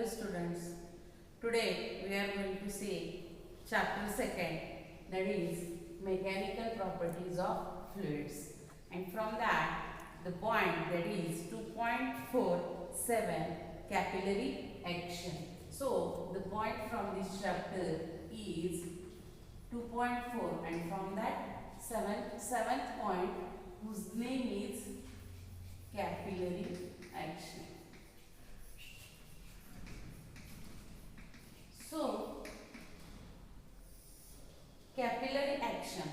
students. Today we are going to see chapter 2nd, that is mechanical properties of fluids, and from that the point, that is 2.47, capillary action. So the point from this chapter is 2.4, and from that seventh point, whose name is capillary action. So, capillary action.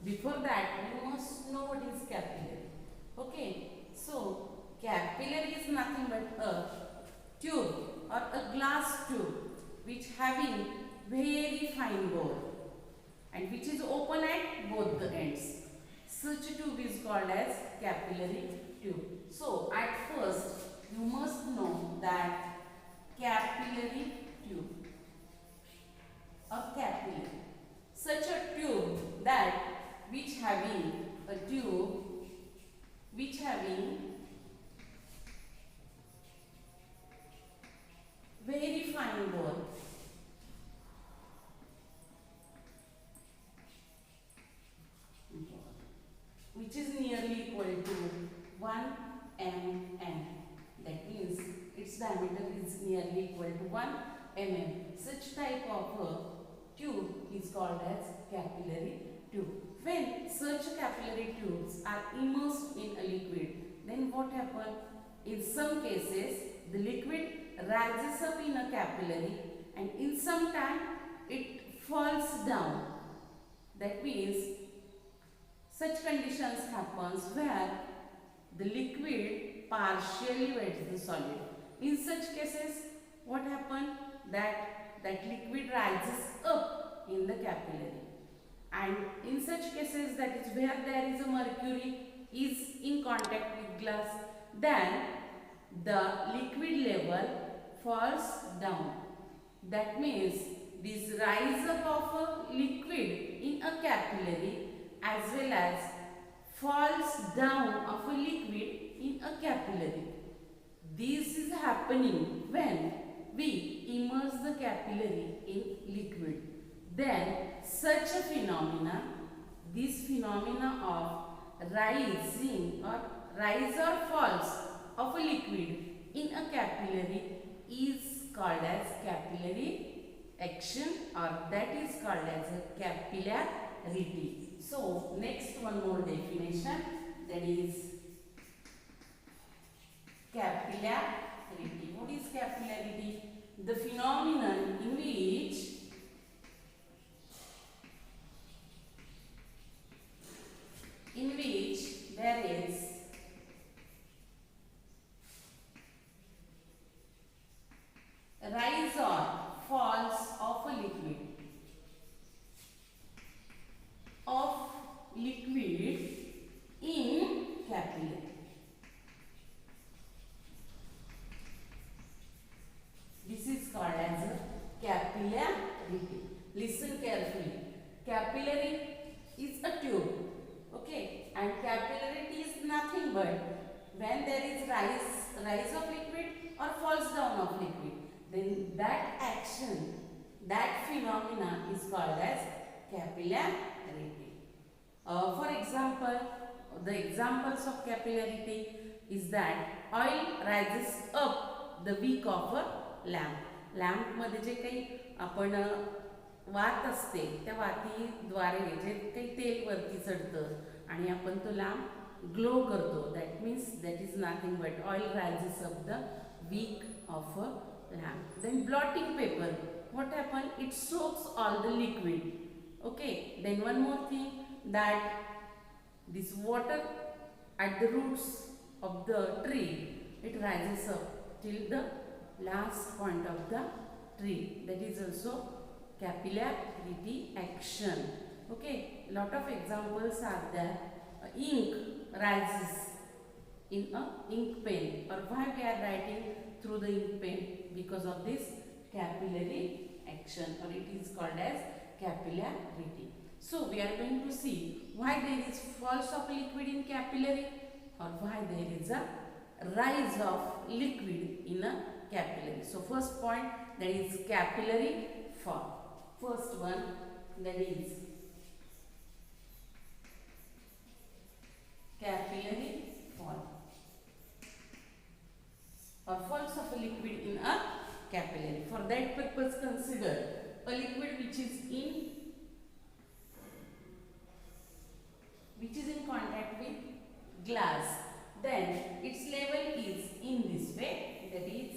Before that, you must know what is capillary. Okay. So, capillary is nothing but a tube or a glass tube which having very fine bore and which is open at both the ends. Such tube is called as capillary tube. So, at first, you must know that capillary tube. A capillary, such a tube that which having very fine bore which is nearly equal to 1 mm. That means its diameter is nearly equal to 1 mm. Such type of a tube is called as capillary tube. When such capillary tubes are immersed in a liquid, then what happens? In some cases, the liquid rises up in a capillary, and in some time it falls down. That means such conditions happens where the liquid partially wets the solid. In such cases, what happens? That liquid rises up in the capillary, and in such cases, that is where there is a mercury is in contact with glass, then the liquid level falls down. That means this rise up of a liquid in a capillary as well as falls down of a liquid in a capillary. This is happening when we immerse the capillary in liquid. Then such a phenomena, this phenomena of rising or rise or falls of a liquid in a capillary is called as capillary action, or that is called as a capillarity. So next one more definition, that is capillarity. What is capillarity? The phenomenon in which there is rise or falls of a liquid in capillary. This is called as a capillarity. Listen carefully. Capillary is a tube, okay, and capillarity is nothing but when there is rise of liquid or falls down of liquid, then that action, that phenomena is called as capillarity. For example, the examples of capillarity is that oil rises up the wick of a lamp. लॅम्पमध्ये जे काही आपण वात असते त्या वातीद्वारे जे काही तेल वरती चढतं आणि आपण तो लॅम्प ग्लो करतो, that means that is nothing but oil rises up the wick of a lamp. Then blotting paper, what happen? It soaks all the liquid. Okay. Then one more thing, that this water at the roots of the tree, it rises up till the last point of the tree. That is also capillarity action. Okay. Lot of examples are there. Ink rises in a ink pen, or why we are writing through the ink pen? Because of this capillary action, or it is called as capillarity. So we are going to see why there is falls of liquid in capillary, or why there is a rise of liquid in a capillary. So first point, that is capillary fall. First one, that is capillary fall, or falls of a liquid in a capillary. For that purpose, consider a liquid which is in contact with glass. Then its level is in this way, that is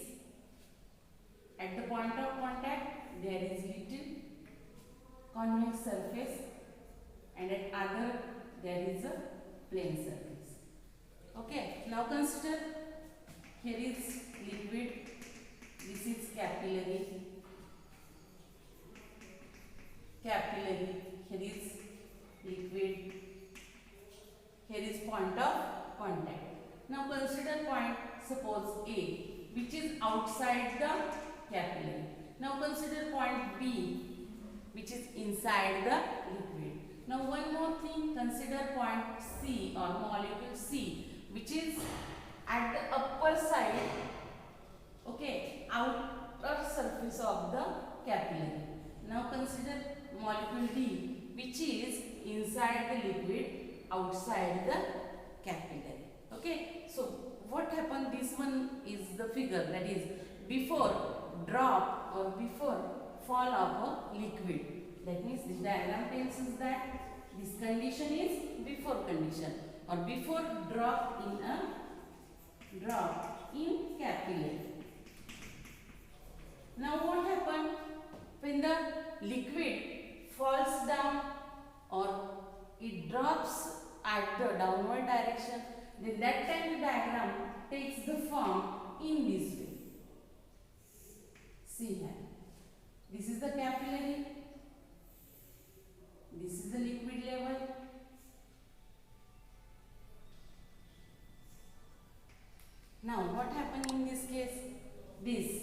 at the point of contact there is little convex surface, and at other there is a plane surface. Okay, now consider, here is liquid, this is capillary, here is liquid, here is point of contact. Now consider point, suppose A, which is outside the capillary. Now consider point B, which is inside the liquid. Now one more thing, consider point C or molecule C, which is at the upper side, okay, outer surface of the capillary. Now consider molecule D, which is inside the liquid, outside the capillary. Okay, so what happened, this one is the figure, that is before drop or before fall of a liquid. That means this diagram tells us that this condition is before condition, or before drop in capillary. Now what happened when the liquid falls down or it drops at the downward direction? Then that time the diagram takes the form in this way. See here, this is the capillary, this is the liquid level, now what happened in this case, this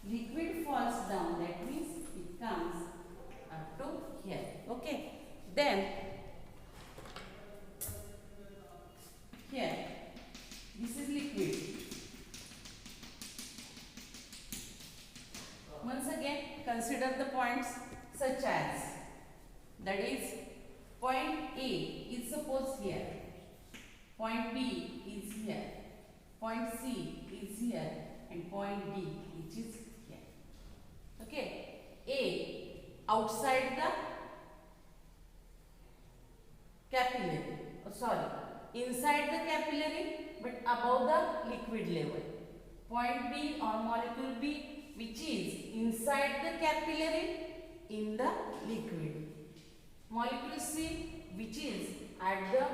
liquid falls down, that means it comes up to here. Okay, then here this is liquid. Once again consider the points such as, that is point A is suppose here, point B is here, point C is here, and point D which is here. Okay, A outside the capillary, inside the capillary but above the liquid level. Point B or molecule B, which is inside the capillary in the liquid. Molecule C, which is at the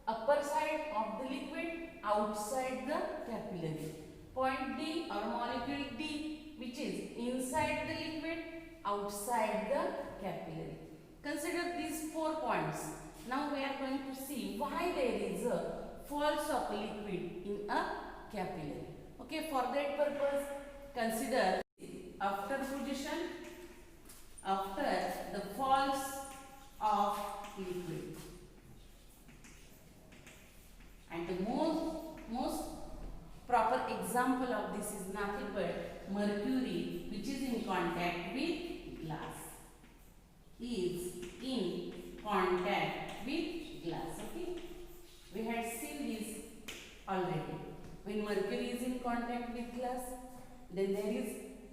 upper side of the liquid, outside the capillary. Point D or molecule D, which is inside the liquid, outside the capillary. Consider these 4 points. Now we are going to see why there is a falls of liquid in a capillary. Okay, for that purpose, consider after position, after the falls of liquid, and the most proper example of this is nothing but mercury, which is in contact with glass, is in contact with glass. Okay, we had seen this already. When mercury is in contact with glass, then there is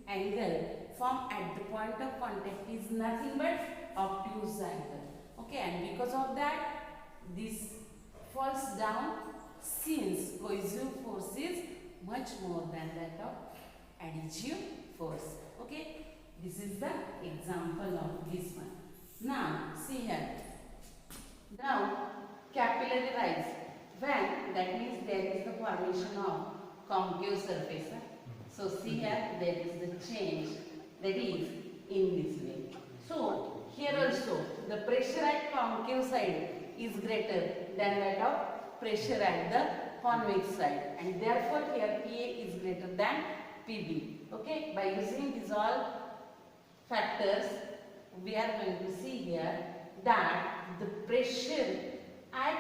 angle formed at the point of contact is nothing but obtuse angle. Okay, and because of that this falls down, since cohesive force is much more than that of adhesive force. Okay, this is the example of this one. Now see here, now capillary rise, when, that means there is the formation of concave surface. So see here, there is the change, that is in this way. So here also the pressure at concave side is greater than that of pressure at the convex side, and therefore here PA is greater than PB. Okay, by using these all factors, we are going to see here that the pressure at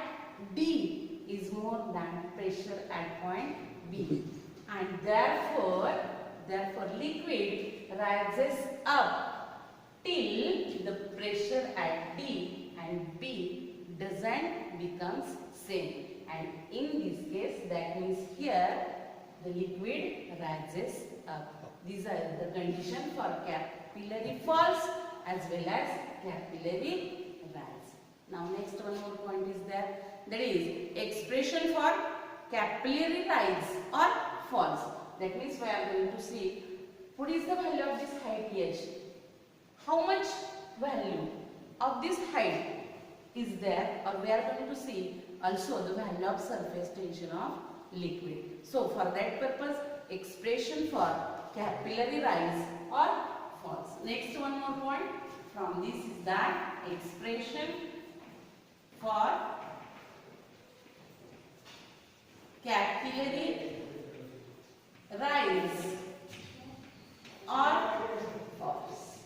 D is more than pressure at point B. and therefore liquid rises up till the pressure at D and B doesn't becomes same, and in this case that means here the liquid rises up. These are the condition for capillary falls as well as capillary rise. Now next one more point is there, that is expression for capillary rise or falls. That means we are going to see what is the value of this height H. How much value of this height is there, or we are going to see also the value of surface tension of liquid. So for that purpose expression for capillary rise or falls. Next one more point from this is that expression for capillary rise or falls.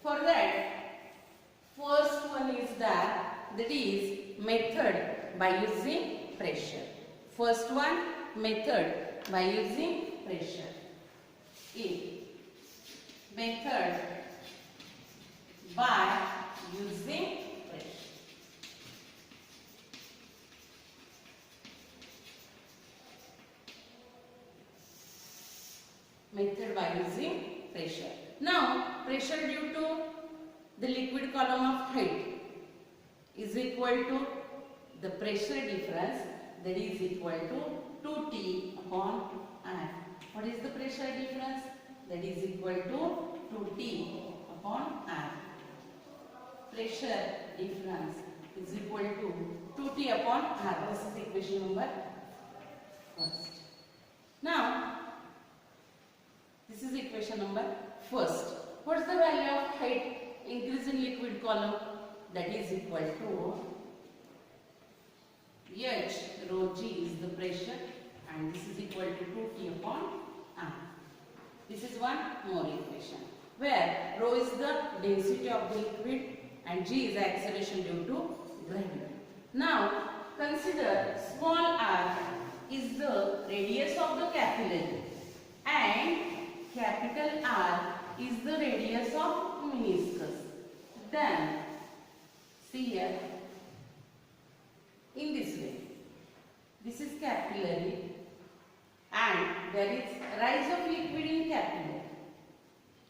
For that, first one is that is method by using pressure. First one, method by using pressure. Method by using pressure. Method by using pressure. Now, pressure due to the liquid column of height is equal to the pressure difference, that is equal to 2T upon R. What is the pressure difference? That is equal to 2T upon R. Pressure difference is equal to 2T upon R. This is equation number first. Now, this is equation number first. What is the value of height increase in liquid column? That is equal to H rho G is the pressure, and this is equal to 2T upon R. This is one more equation where rho is the density of the liquid and G is acceleration due to gravity. Now consider small r is the radius of the capillary and capital R is the radius of meniscus. Then see here, in this way, this is capillary and there is rise of liquid in capillary.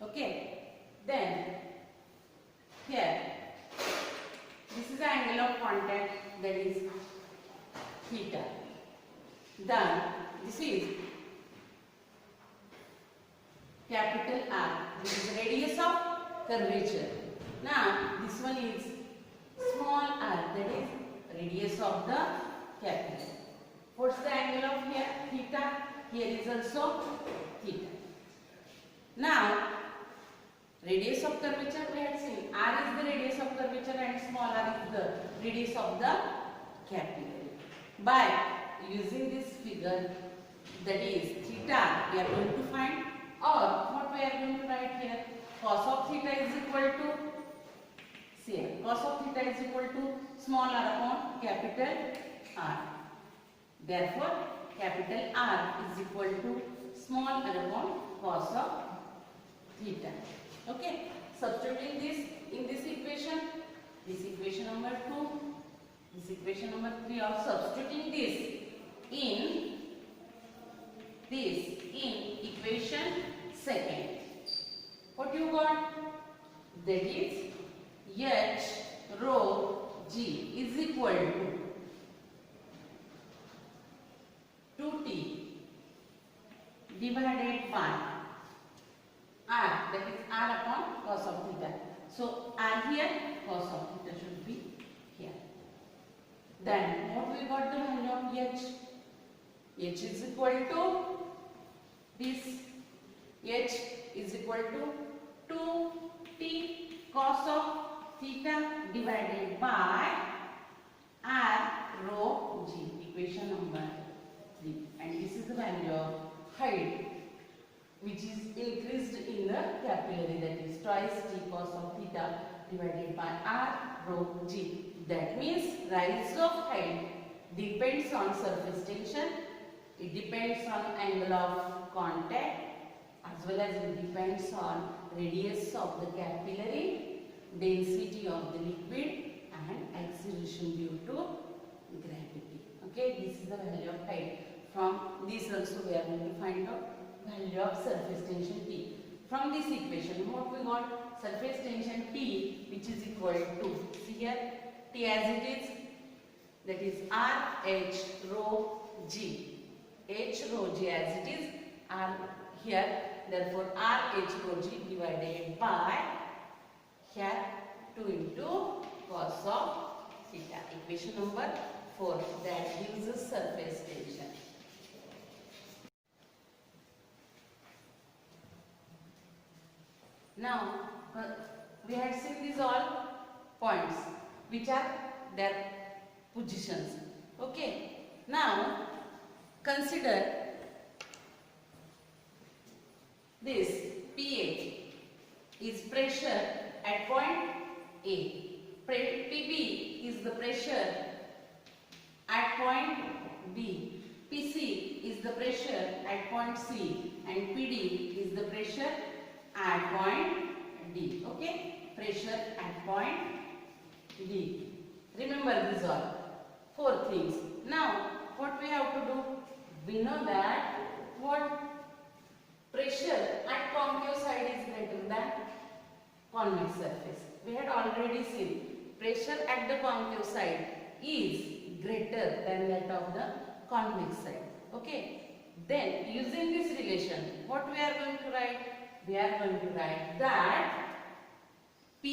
Okay, then here this is the angle of contact, that is theta. Then this is capital R, this is radius of curvature. Now this one is small r, that is radius of the capillary. What's the angle of here? Theta. Here is also theta. Now radius of curvature we had seen. R is the radius of curvature and small r is the radius of the capillary. By using this figure, that is theta, we are going to find, or what we are going to write here? Cos of theta is equal to, see, cos of theta is equal to small r upon capital R. Therefore, capital R is equal to small r upon cos of theta. Okay, substituting this in this equation number 2, this equation number 3, or substituting this in equation second. What you got? That is H rho G is equal to 2T divided by R, that is R upon cos of theta. So R here, cos of theta should be here. Then what we got the value of H? H is equal to this. H is equal to 2T cos of theta divided by R rho G, equation number 3. And this is the value of height which is increased in the capillary, that is twice T cos of theta divided by R rho G. That means rise of height depends on surface tension It depends on angle of contact as well as it depends on radius of the capillary, density of the liquid and acceleration due to gravity. Okay, this is the value of height. From this also we are going to find out value of surface tension T. From this equation, what we got? Surface tension T, which is equal to, see here, T as it is, that is R H rho G. H rho G as it is, R here, therefore R H rho G divided by here 2 into cos of theta. Equation number 4, that gives us surface tension. Now, we had seen these all points which are their positions. Okay. Now, consider this PA is pressure at point A. PB is the pressure at point B. PC is the pressure at point C. And PD is the pressure at point D. Okay, pressure at point D. Remember these all 4 things. Now, what we have to do? We know that what pressure at concave side is greater than convex surface. We had already seen pressure at the concave side is greater than that of the convex side. Okay. Then using this relation, what we are going to write? We are going to write that PA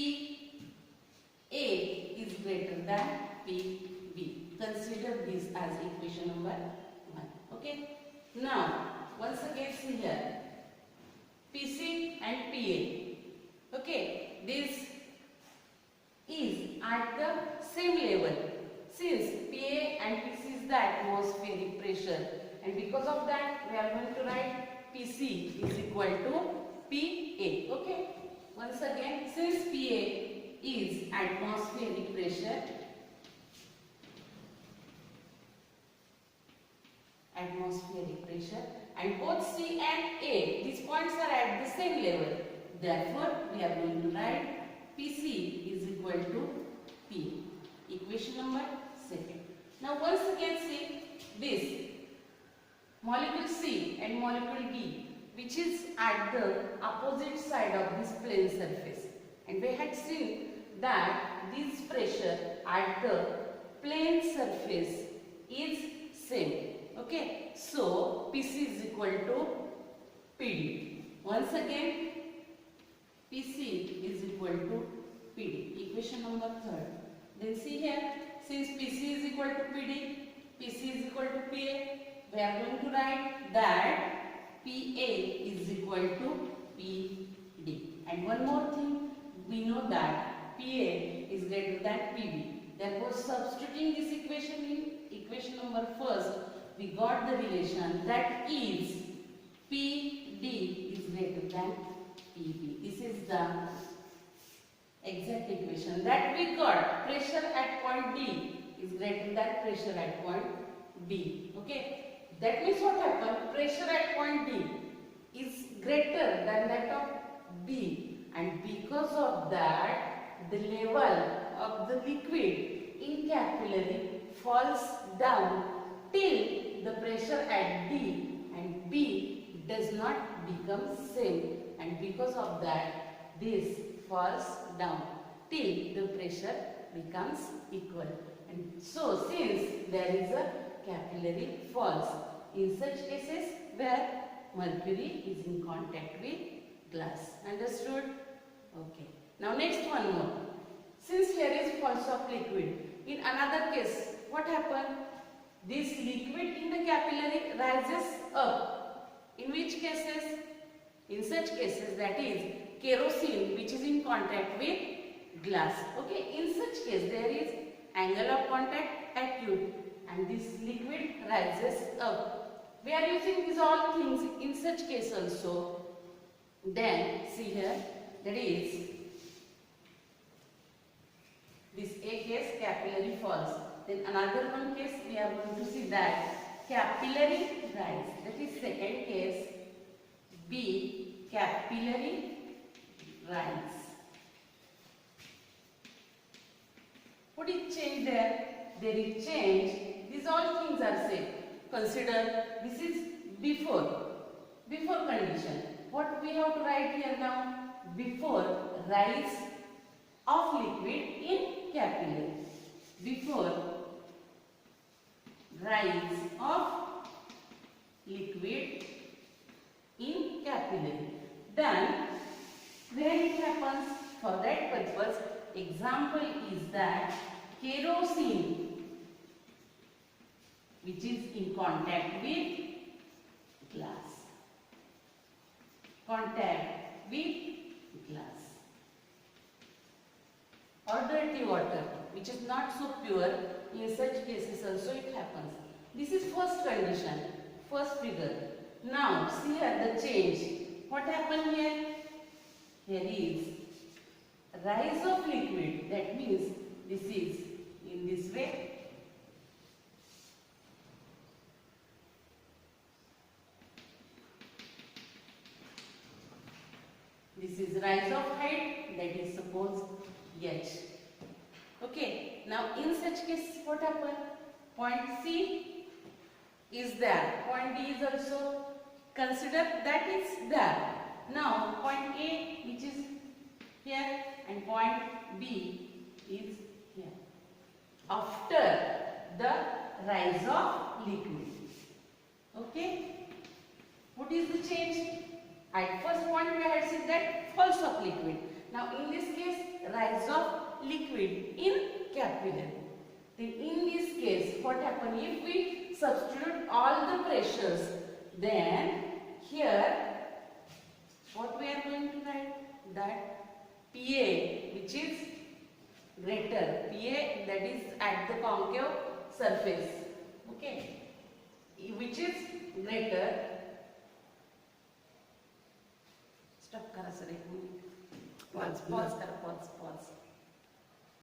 is greater than PB. Consider this as equation number 1. Okay. Now, once again see here, PC and PA. Okay. This is at the same level. Since PA and PC is the atmospheric pressure, and because of that we are going to write PC is equal to PA. Okay. Once again, since PA is atmospheric pressure, and both C and A, these points are at the same level. Therefore, we are going to write PC is equal to P. Equation number 2. Now, once again see this molecule C and molecule B, which is at the opposite side of this plane surface. And we had seen that this pressure at the plane surface is same. Okay. So, PC is equal to PD. Once again, PC is equal to PD. Equation number 3. Then see here, since PC is equal to PD, PC is equal to PA, we are going to write that PA is equal to PD. And one more thing, we know that PA is greater than PB. Therefore, substituting this equation in equation number 1, we got the relation that is PD is greater than PB. This is the exact equation that we got. Pressure at point D is greater than pressure at point B. Okay. That means what happened? Pressure at point D is greater than that of B, and because of that, the level of the liquid in capillary falls down till the pressure at D and B does not become same, and because of that, this falls down till the pressure becomes equal. And so, since there is a capillary falls in such cases where mercury is in contact with glass. Understood? Okay. Now next one more. Since here is falls of liquid, in another case, what happened? This liquid in the capillary rises up. In which cases? In such cases, that is kerosene which is in contact with glass. Okay. In such case, there is angle of contact acute and this liquid rises up. We are using these all things in such case also. Then see here, that is this A case capillary falls. Then another one case we are going to see that capillary rise. That is second case. B, capillary rise. What is change there? There is change. These all things are same. Consider this is before condition. What we have to write here now? Before rise of liquid in capillary. Before rise of liquid in capillary. Then where it happens? For that purpose, example is that kerosene, which is in contact with glass. Contact with glass. Or dirty water, which is not so pure. In such cases also it happens. This is first condition, first figure. Now see here the change. What happened here? Here is rise of liquid. That means this is in this way. This is rise of height, that is suppose h. Okay, now in such case what happened? Point C is there, point D is also consider that is there. Now point A, which is here, and point B is here. After the rise of liquid. Okay, what is the change? At first point we had said that pulse of liquid. Now in this case, rise of liquid in capillary. Then in this case, what happens? If we substitute all the pressures, then here what we are going to write? That PA, which is greater, PA that is at the concave surface, okay, which is greater. Stop करा sir एक minute. Pause.